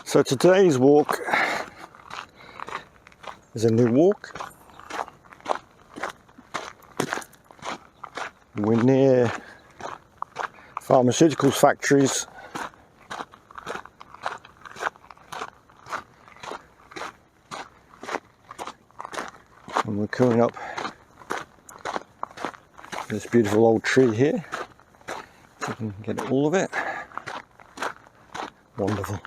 So today's walk is a new walk. We're near pharmaceuticals factories. And we're coming up this beautiful old tree here. So we can get all of it. Wonderful.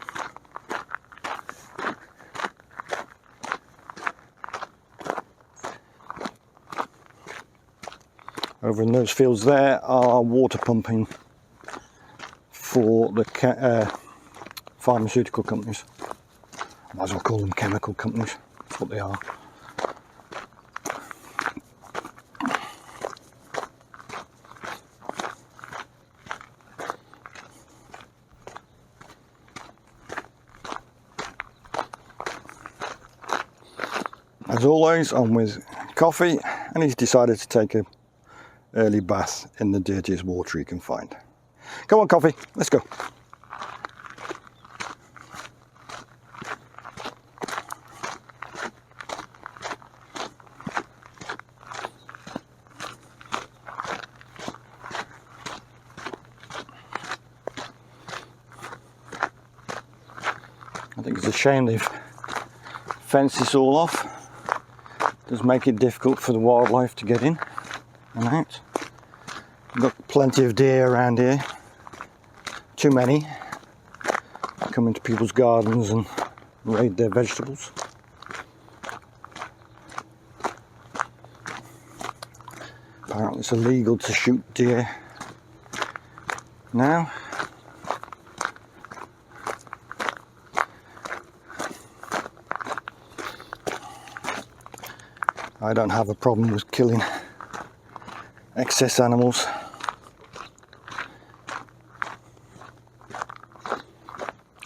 Over in those fields there are water pumping for the pharmaceutical companies. I might as well call them chemical companies. That's what they are. As always, I'm with Koffi, and he's decided to take an early bath in the dirtiest water he can find. Come on, Koffi, let's go. I think it's a shame they've fenced this all off. It does make it difficult for the wildlife to get in and out. We've got plenty of deer around here. Too many. Come into people's gardens and raid their vegetables. Apparently it's illegal to shoot deer now. I don't have a problem with killing excess animals.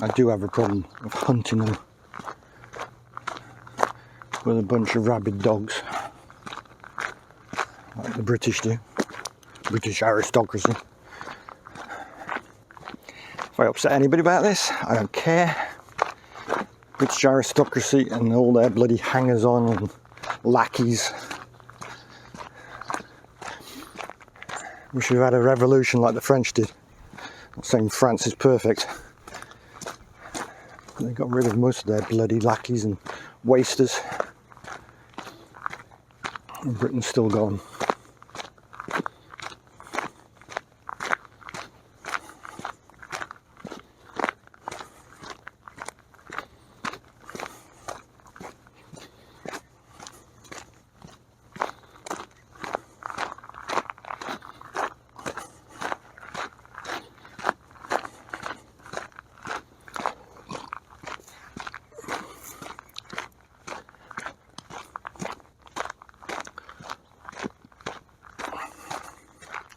I do have a problem of hunting them with a bunch of rabid dogs, like the British do, British aristocracy. If I upset anybody about this, I don't care. British aristocracy and all their bloody hangers-on and lackeys. We should have had a revolution like the French did. I'm not saying France is perfect. They got rid of most of their bloody lackeys and wasters. And Britain's still gone.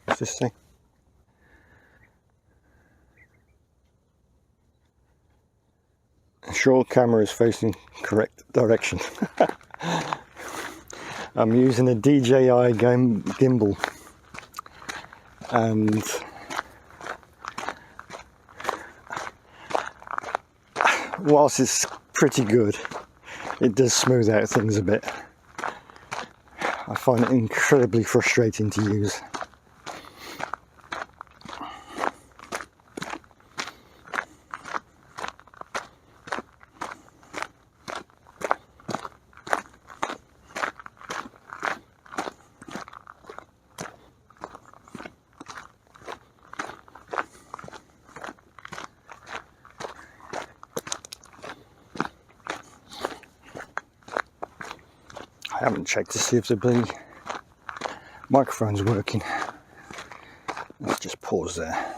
What's this thing? Ensure camera is facing correct direction. I'm using a DJI gimbal, and whilst it's pretty good, it does smooth out things a bit. I find it incredibly frustrating to use. I haven't checked to see if the bloody microphone's working. Let's just pause there.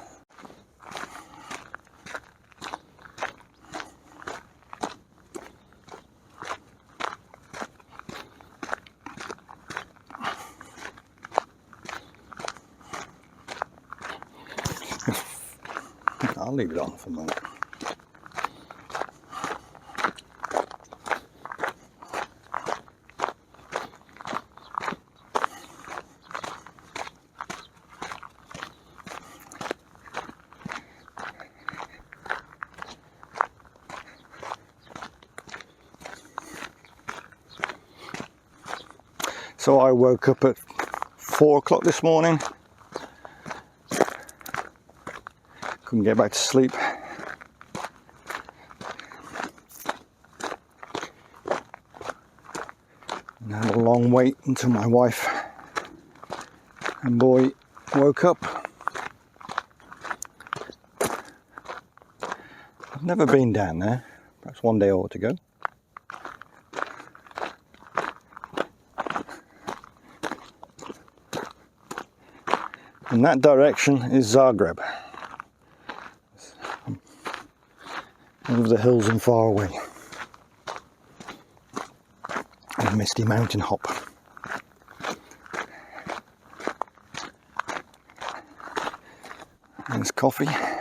I'll leave it on for a moment. So I woke up at 4 o'clock this morning. Couldn't get back to sleep. And had a long wait until my wife and boy woke up. I've never been down there. Perhaps one day I ought to go. In that direction is Zagreb. Over the hills and far away. A misty mountain hop. There's Koffi.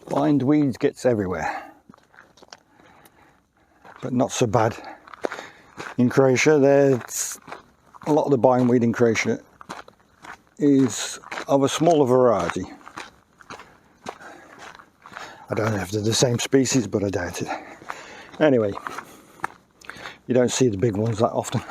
Bindweed gets everywhere, but not so bad in Croatia. There's a lot of the bindweed in Croatia is of a smaller variety. I don't know if they're the same species, but I doubt it. Anyway, you don't see the big ones that often.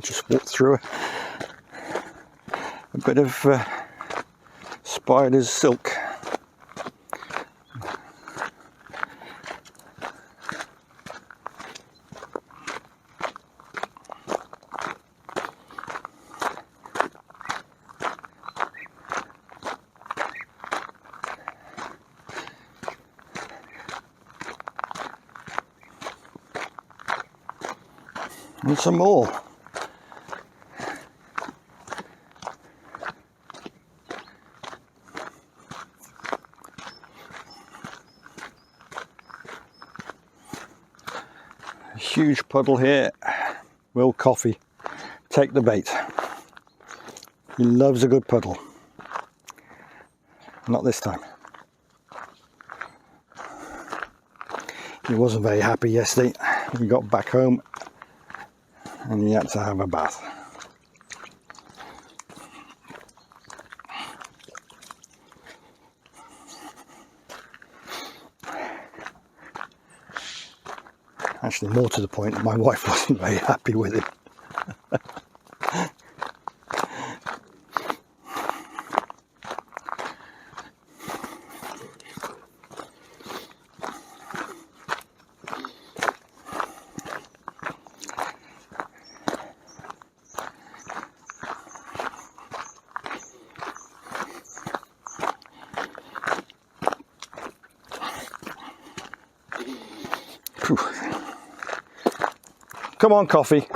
Just walked through a bit of spider's silk. And some more. A huge puddle here. Will Koffi take the bait? He loves a good puddle. Not this time. He wasn't very happy yesterday. He got back home and he had to have a bath. Actually, more to the point, my wife wasn't very happy with it. Phew. Come on, Koffi.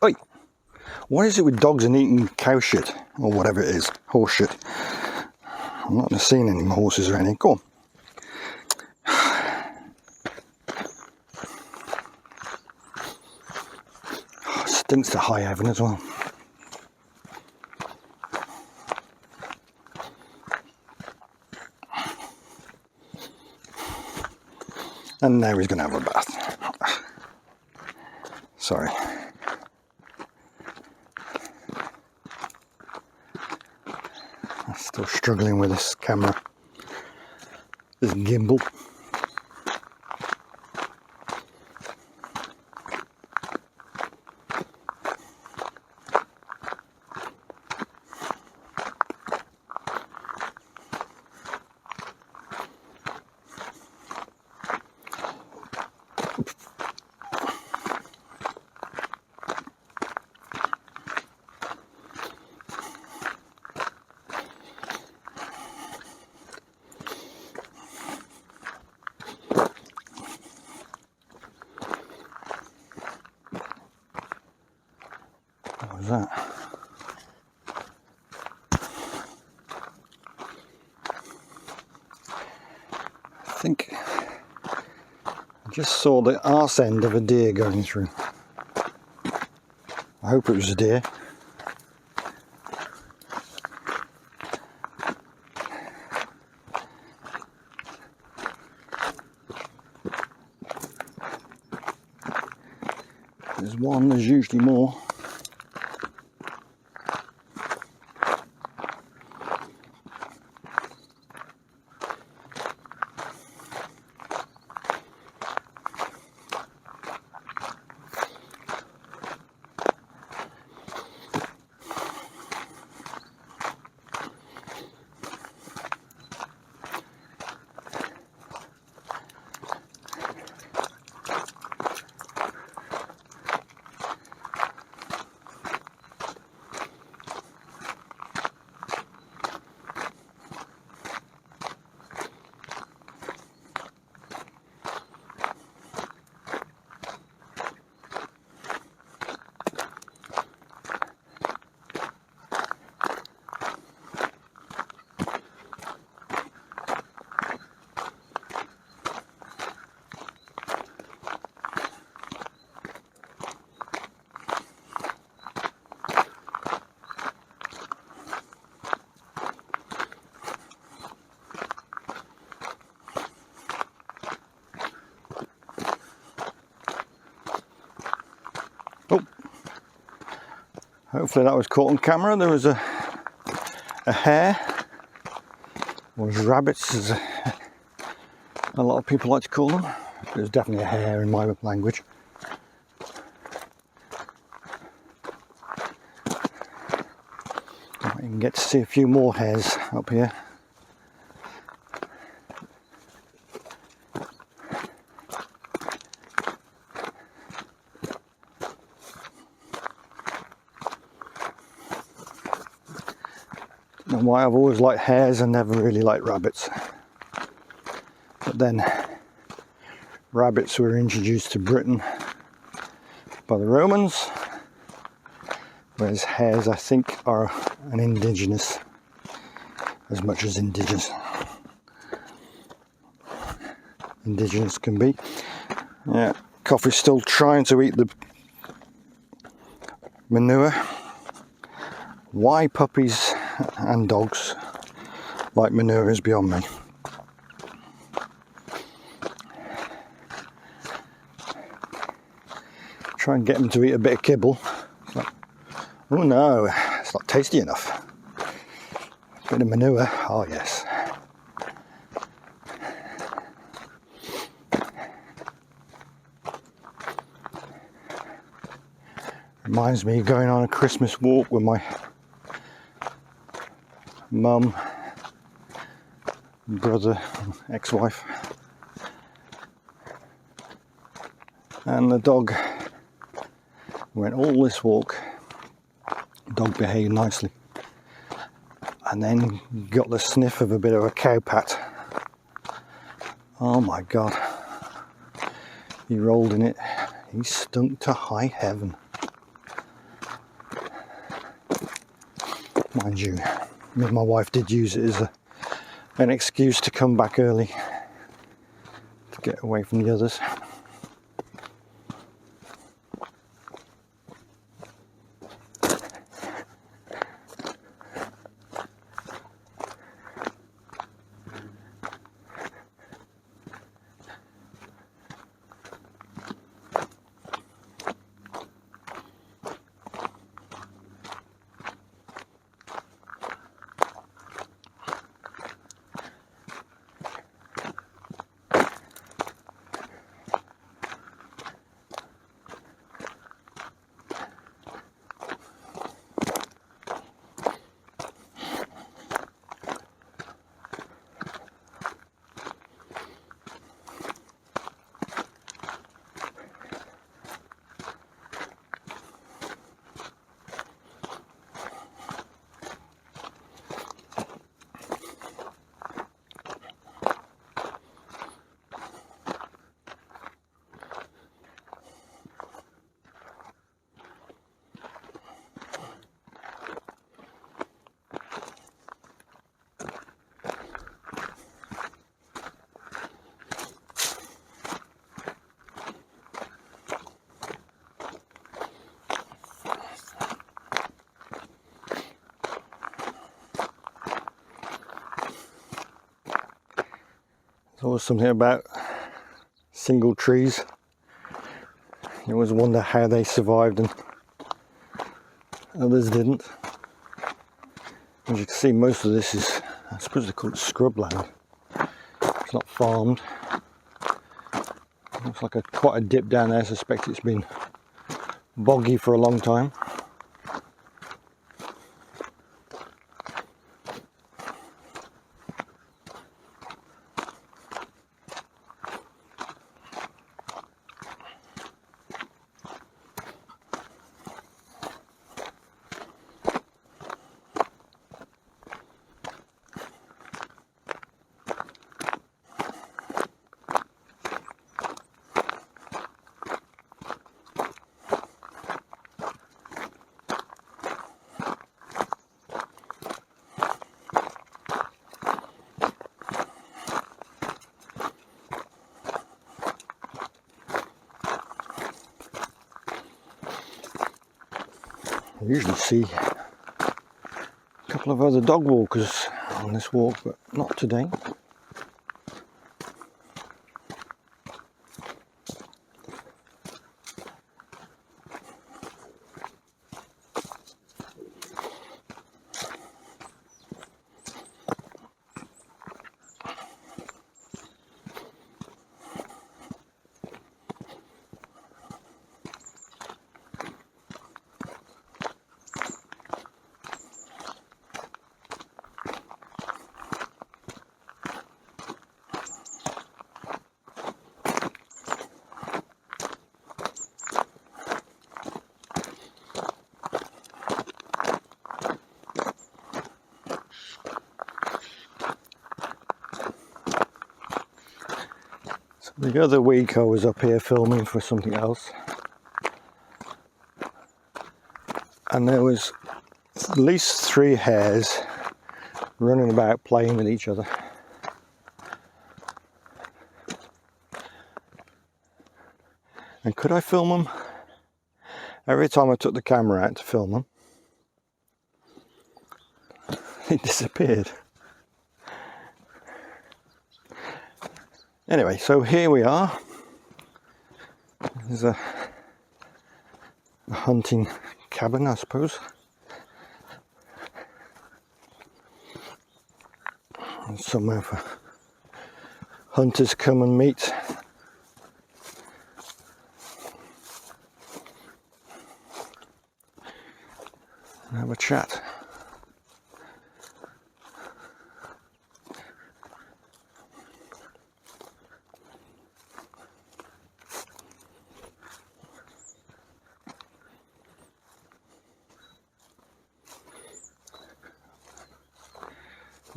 Oi! What is it with dogs and eating cow shit? Or whatever it is. Horse shit. I'm not seeing any horses or anything. Go on. Oh, it stinks to high heaven as well. And now he's going to have a bath. Sorry. I'm still struggling with this camera. This gimbal. What was that? I think Just saw the arse end of a deer going through. I hope it was a deer. There's one, there's usually more. Hopefully that was caught on camera. There was a hare, or rabbits as a lot of people like to call them. It was definitely a hare in my language. You can get to see a few more hares up here. And why I've always liked hares and never really liked rabbits. But then rabbits were introduced to Britain by the Romans, whereas hares I think are an indigenous as much as indigenous can be. Yeah, Koffi's still trying to eat the manure. Why puppies and dogs like manure is beyond me. Try and get them to eat a bit of kibble. Like, oh no, it's not tasty enough. A bit of manure, oh yes. Reminds me of going on a Christmas walk with my mum, brother, ex-wife, and the dog. Went all this walk, dog behaved nicely, and then got the sniff of a bit of a cow pat. Oh my god, he rolled in it, he stunk to high heaven. Mind you, me and my wife did use it as an excuse to come back early to get away from the others. There was something about single trees. You always wonder how they survived and others didn't. As you can see, most of this is, I suppose they call it scrubland. It's not farmed. Looks like quite a dip down there. I suspect it's been boggy for a long time. I usually see a couple of other dog walkers on this walk, but not today. The other week I was up here filming for something else, and there was at least 3 hares running about playing with each other. And could I film them? Every time I took the camera out to film them, they disappeared. Anyway, so here we are. There's a hunting cabin, I suppose. And somewhere for hunters come and meet. And have a chat.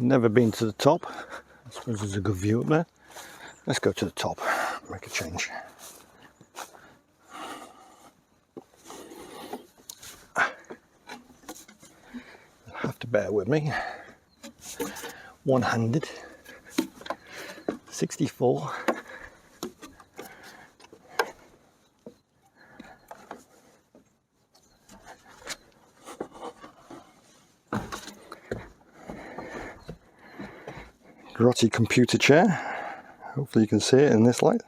Never been to the top. I suppose there's a good view up there. Let's go to the top, make a change. You'll have to bear with me. One-handed. 64. Grotty computer chair. Hopefully you can see it in this light.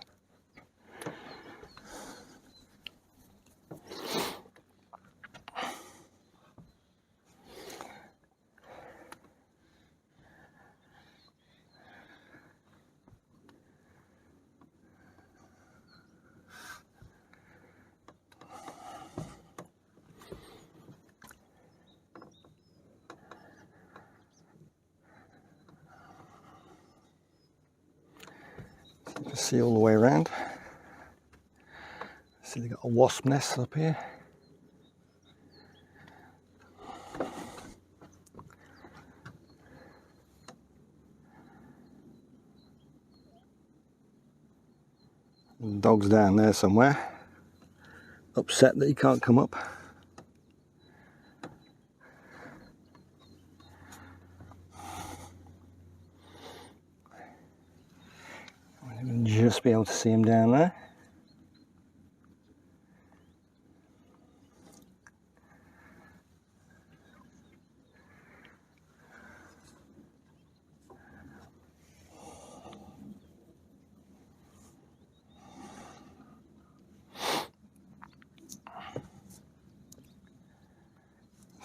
You can see all the way around. See, they've got a wasp nest up here. The dog's down there somewhere, upset that he can't come up. I'll just be able to see him down there.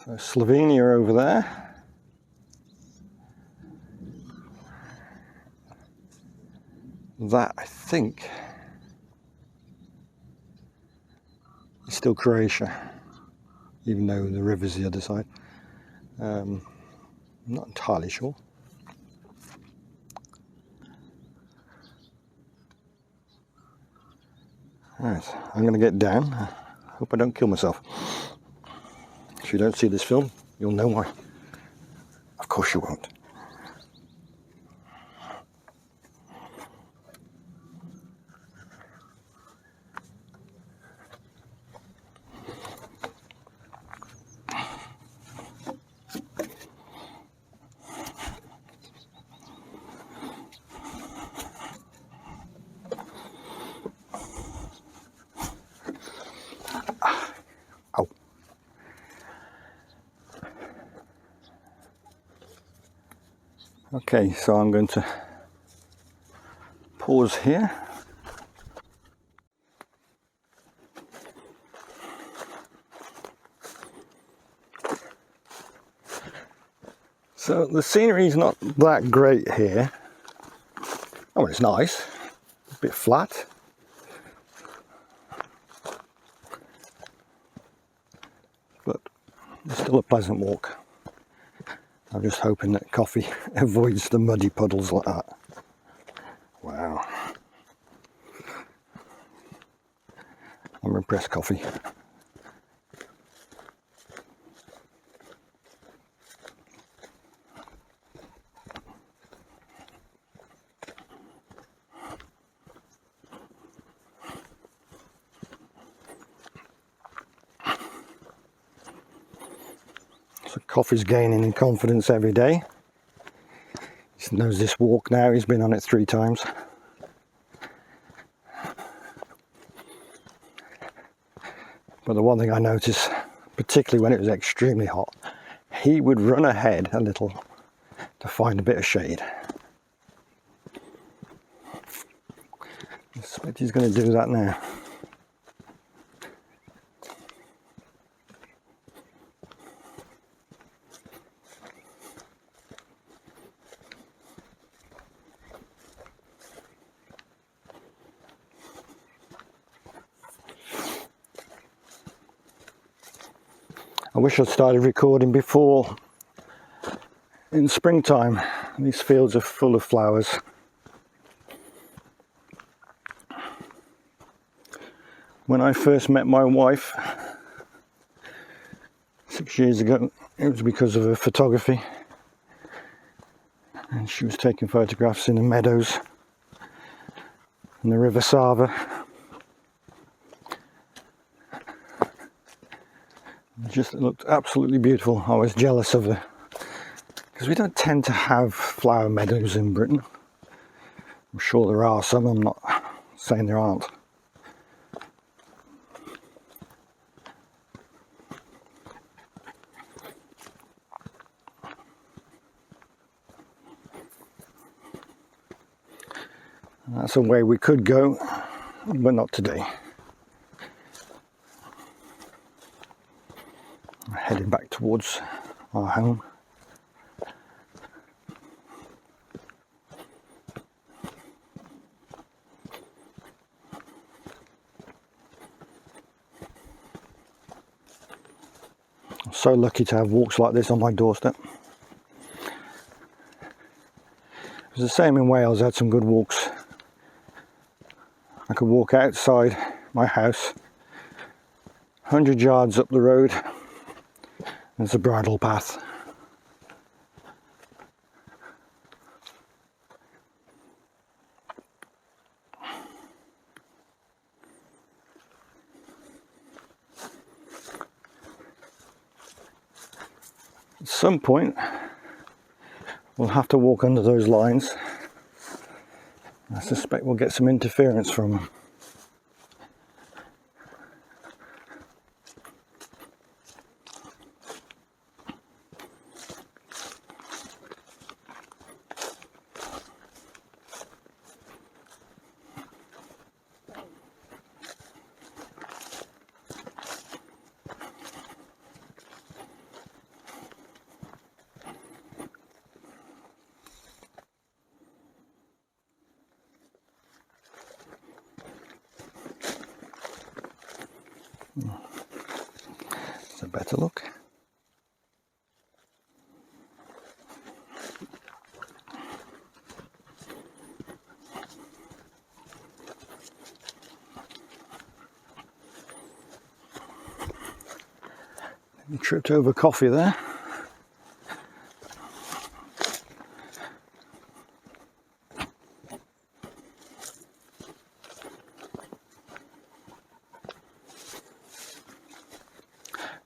So Slovenia over there. That, I think, is still Croatia, even though the river's the other side. I'm not entirely sure. Right, I'm going to get down. Hope I don't kill myself. If you don't see this film, you'll know why. Of course you won't. Ow. Okay, so I'm going to pause here. So the scenery is not that great here. Oh, it's nice. A bit flat. But it's still a pleasant walk. I'm just hoping that Koffi avoids the muddy puddles like that. Wow. I'm impressed, Koffi. So Koffi's gaining in confidence every day. He knows this walk now, he's been on it 3 times. But the one thing I noticed, particularly when it was extremely hot, he would run ahead a little to find a bit of shade. I suspect he's going to do that now. I wish I'd started recording before. In springtime, these fields are full of flowers. When I first met my wife 6 years ago, it was because of her photography. And she was taking photographs in the meadows and the River Sava. It just looked absolutely beautiful. I was jealous of her because we don't tend to have flower meadows in Britain. I'm sure there are some, I'm not saying there aren't. That's a way we could go, but not today. We're heading back towards our home. I'm so lucky to have walks like this on my doorstep. It was the same in Wales. I had some good walks. I could walk outside my house, 100 yards up the road, there's a bridle path. At some point, we'll have to walk under those lines. I suspect we'll get some interference from them. It's a better look. Tripped over Koffi there.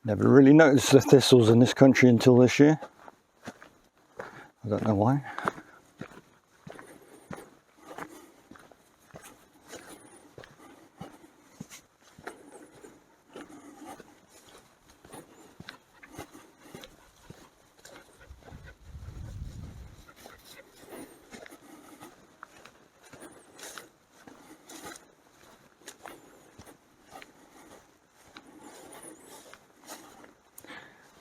Never really noticed the thistles in this country until this year. I don't know why.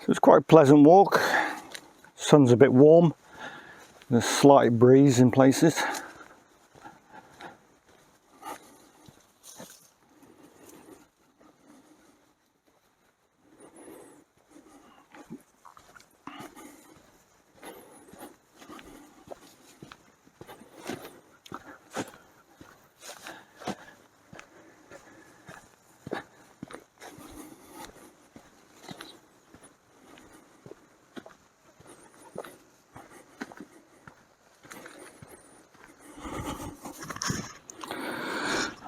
So it's quite a pleasant walk. Sun's a bit warm. There's a slight breeze in places.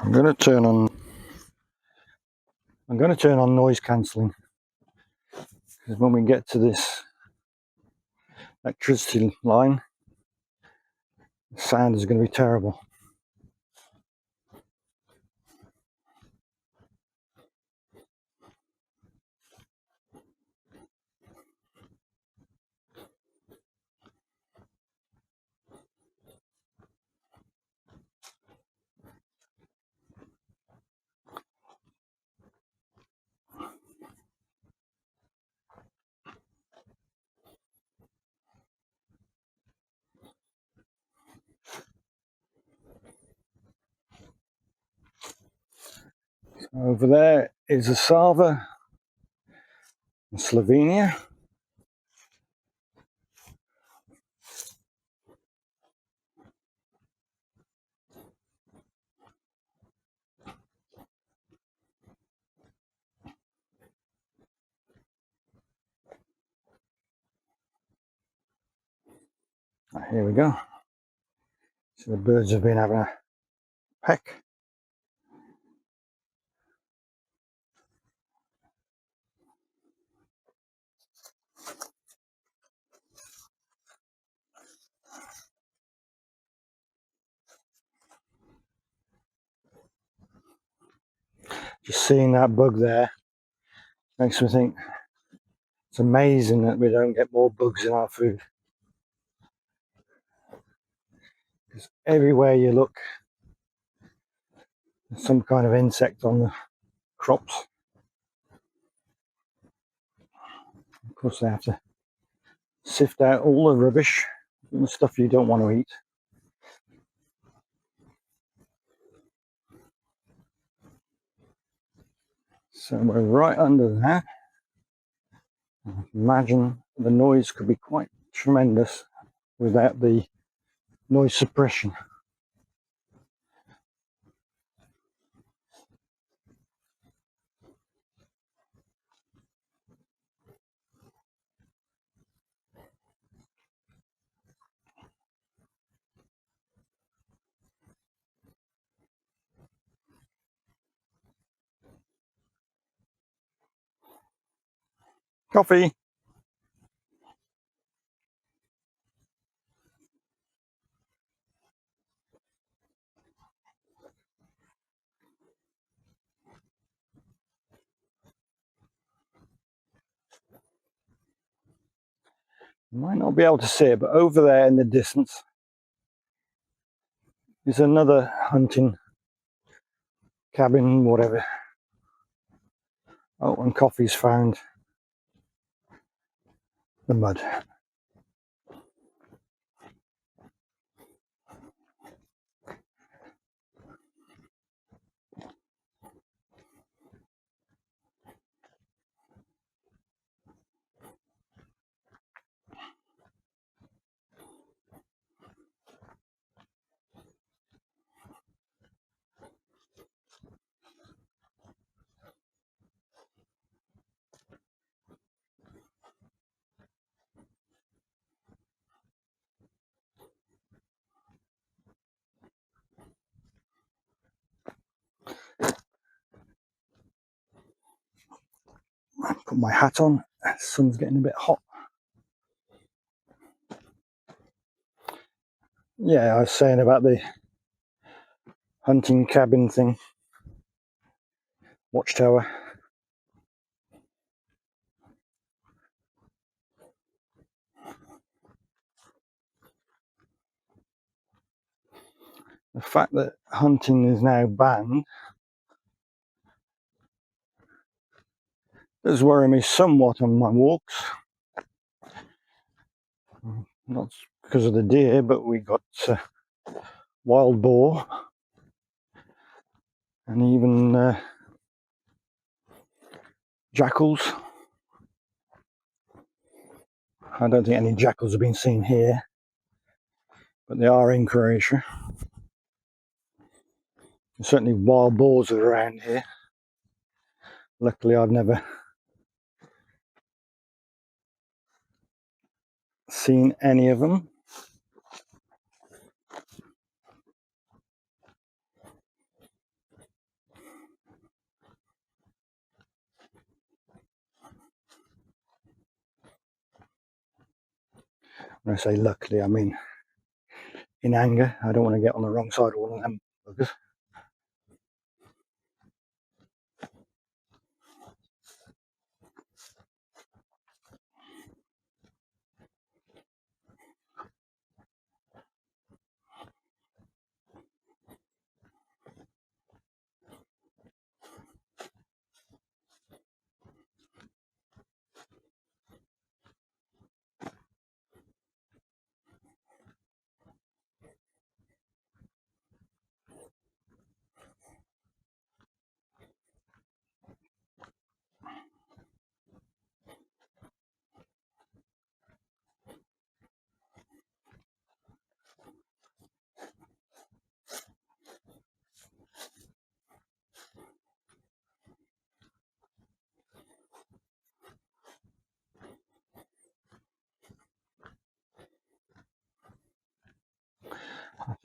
I'm going to turn on noise cancelling, because when we get to this electricity line, the sound is going to be terrible. Over there is a Sava in Slovenia. Here we go. So the birds have been having a peck. Just seeing that bug there makes me think it's amazing that we don't get more bugs in our food. Because everywhere you look, there's some kind of insect on the crops. Of course, they have to sift out all the rubbish and the stuff you don't want to eat. So we're right under that. Imagine the noise could be quite tremendous without the noise suppression. Koffi! You might not be able to see it, but over there in the distance is another hunting cabin, whatever. Oh, and Koffi's found the mud. Put my hat on. The sun's getting a bit hot. Yeah, I was saying about the hunting cabin thing. Watchtower. The fact that hunting is now banned does worry me somewhat on my walks. Not because of the deer, but we got wild boar and even jackals. I don't think any jackals have been seen here, but they are in Croatia. There's certainly wild boars are around here. Luckily, I've never seen any of them. When I say luckily, I mean in anger. I don't want to get on the wrong side of one of them buggers.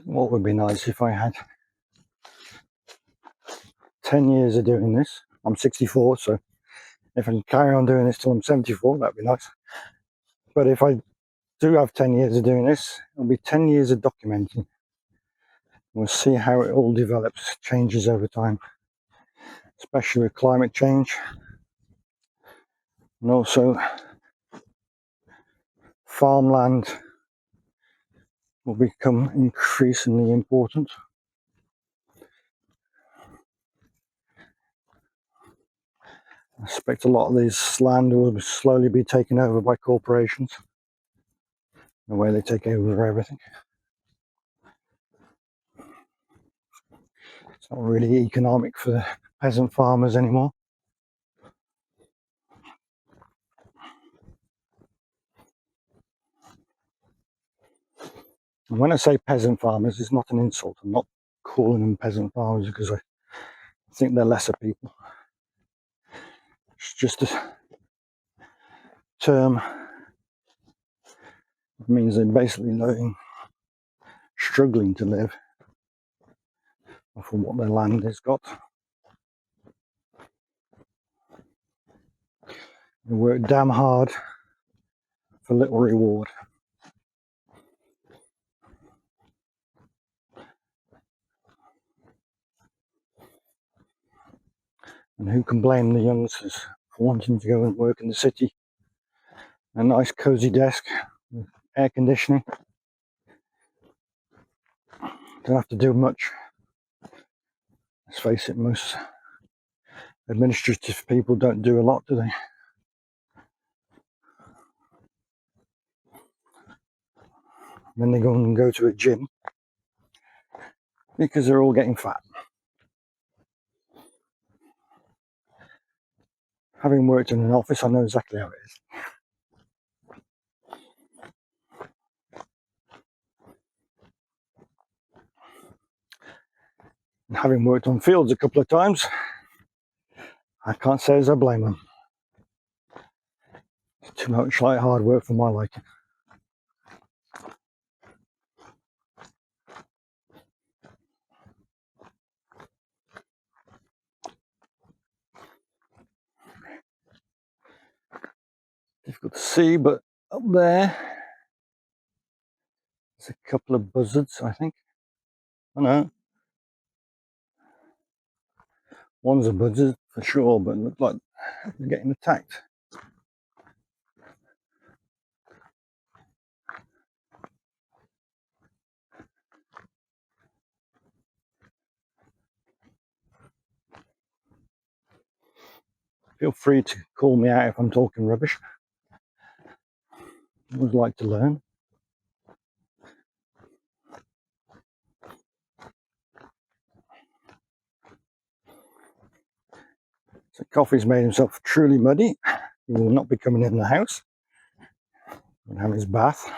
What would be nice if I had 10 years of doing this. I'm 64, so if I can carry on doing this till I'm 74, that'd be nice. But if I do have 10 years of doing this, it'll be 10 years of documenting. We'll see how it all develops, changes over time, especially with climate change. And also farmland will become increasingly important. I expect a lot of this land will slowly be taken over by corporations, the way they take over everything. It's not really economic for the peasant farmers anymore. And when I say peasant farmers, it's not an insult. I'm not calling them peasant farmers because I think they're lesser people. It's just a term. It means they're basically struggling to live off of what their land has got. They work damn hard for little reward. And who can blame the youngsters for wanting to go and work in the city? A nice cozy desk with air conditioning. Don't have to do much. Let's face it, most administrative people don't do a lot, do they? Then they go and go to a gym because they're all getting fat. Having worked in an office, I know exactly how it is. And having worked on fields a couple of times, I can't say as I blame them. It's too much like hard work for my liking. difficult to see, but up there there's a couple of buzzards, I think. I know. One's a buzzard for sure, but it looks like they're getting attacked. Feel free to call me out if I'm talking rubbish. I always like to learn. So Koffi's made himself truly muddy. He will not be coming in the house. He'll have his bath.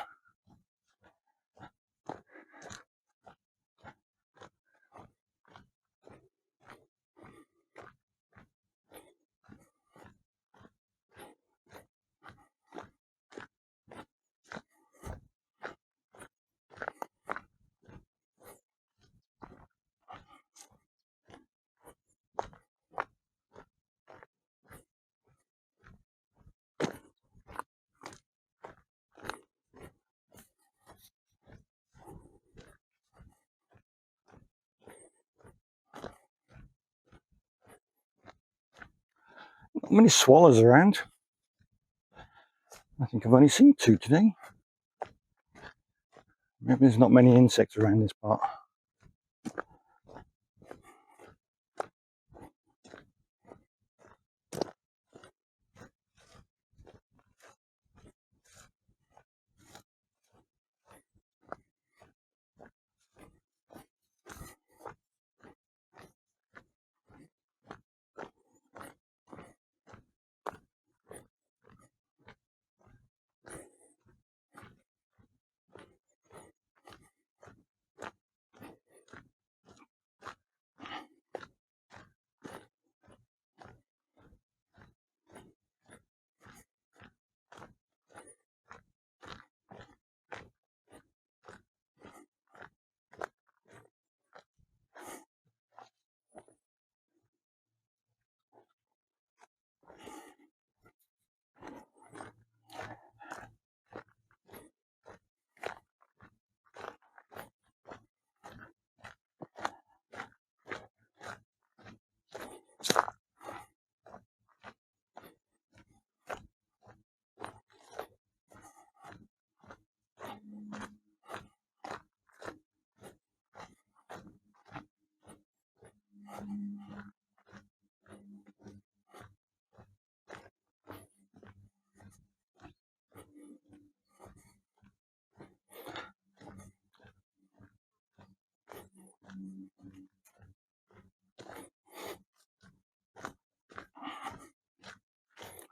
Not many swallows around. I think I've only seen 2 today. Maybe there's not many insects around this part.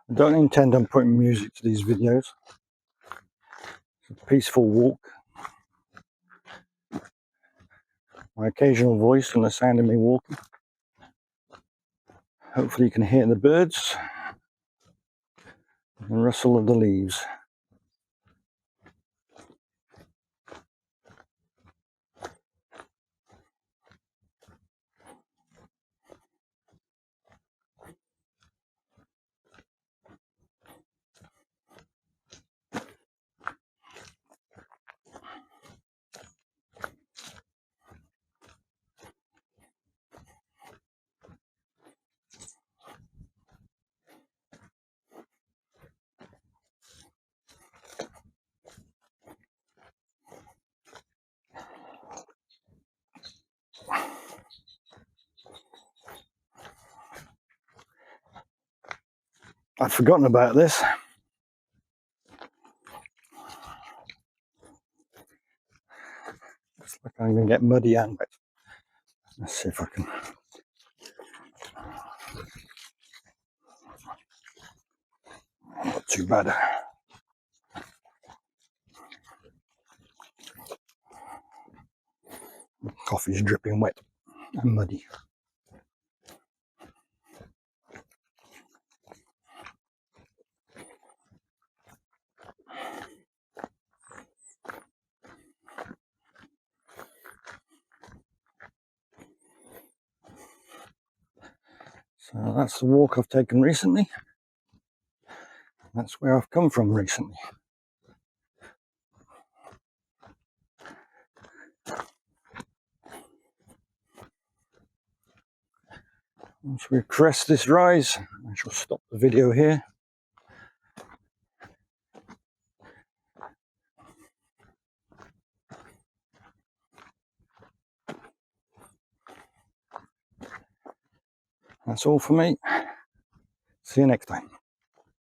I don't intend on putting music to these videos. It's a peaceful walk. My occasional voice and the sound of me walking. Hopefully you can hear the birds and the rustle of the leaves. I'd forgotten about this. Looks like I'm going to get muddy and wet. Let's see if I can. Not too bad. Coffee's dripping wet and muddy. So that's the walk I've taken recently. That's where I've come from recently. Once we crest this rise, I shall stop the video here. That's all for me. See you next time.